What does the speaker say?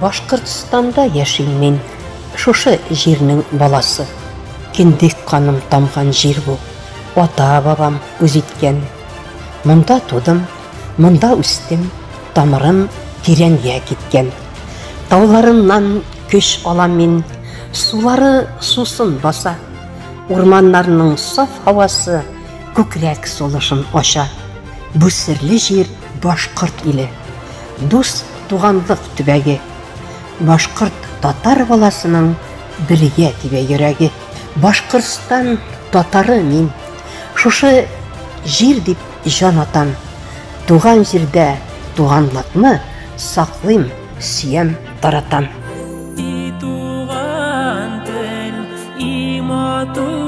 Башкортстанда яшим мин, шушы җирнең баласы. Киндек каным тамган җир бу, ата-бабам үз иткән. Монда тудым, монда үстем, тамырым тирәнгә киткән. Тауларыннан көч алам мин, сулары сусын баса. Урманнарның саф һавасы күкрәк солышын ача. Бу серле җир башкорт иле, дус туганлык төбәге. Башкорт татар баласының бергә тибә йөрәге. Башкортстан татары мин, шушы җир дип җан атам. Туган җирдә туганлыкны саклыйм, сөям, таратам. Туган тел, имату